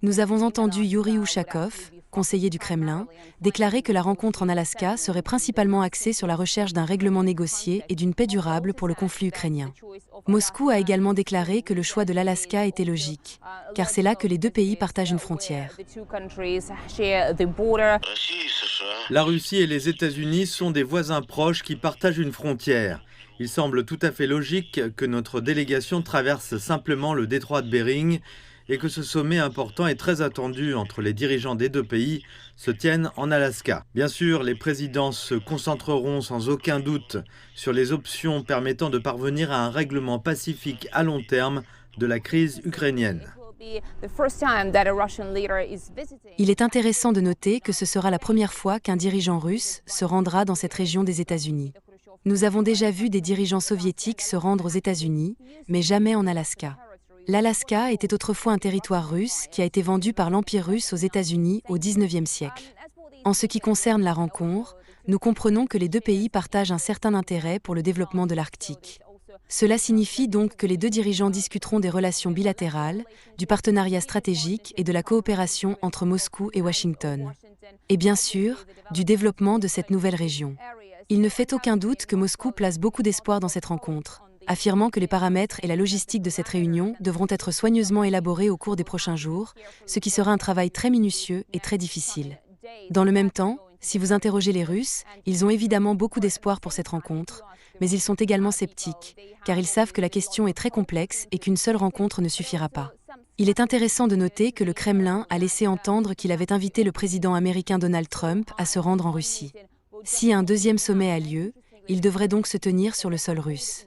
Nous avons entendu Yuri Ushakov, conseiller du Kremlin, déclarer que la rencontre en Alaska serait principalement axée sur la recherche d'un règlement négocié et d'une paix durable pour le conflit ukrainien. Moscou a également déclaré que le choix de l'Alaska était logique, car c'est là que les deux pays partagent une frontière. La Russie et les États-Unis sont des voisins proches qui partagent une frontière. Il semble tout à fait logique que notre délégation traverse simplement le détroit de Bering et que ce sommet important et très attendu entre les dirigeants des deux pays se tienne en Alaska. Bien sûr, les présidents se concentreront sans aucun doute sur les options permettant de parvenir à un règlement pacifique à long terme de la crise ukrainienne. Il est intéressant de noter que ce sera la première fois qu'un dirigeant russe se rendra dans cette région des États-Unis. Nous avons déjà vu des dirigeants soviétiques se rendre aux États-Unis, mais jamais en Alaska. L'Alaska était autrefois un territoire russe qui a été vendu par l'Empire russe aux États-Unis au XIXe siècle. En ce qui concerne la rencontre, nous comprenons que les deux pays partagent un certain intérêt pour le développement de l'Arctique. Cela signifie donc que les deux dirigeants discuteront des relations bilatérales, du partenariat stratégique et de la coopération entre Moscou et Washington. Et bien sûr, du développement de cette nouvelle région. Il ne fait aucun doute que Moscou place beaucoup d'espoir dans cette rencontre, affirmant que les paramètres et la logistique de cette réunion devront être soigneusement élaborés au cours des prochains jours, ce qui sera un travail très minutieux et très difficile. Dans le même temps, si vous interrogez les Russes, ils ont évidemment beaucoup d'espoir pour cette rencontre, mais ils sont également sceptiques, car ils savent que la question est très complexe et qu'une seule rencontre ne suffira pas. Il est intéressant de noter que le Kremlin a laissé entendre qu'il avait invité le président américain Donald Trump à se rendre en Russie. Si un deuxième sommet a lieu, il devrait donc se tenir sur le sol russe.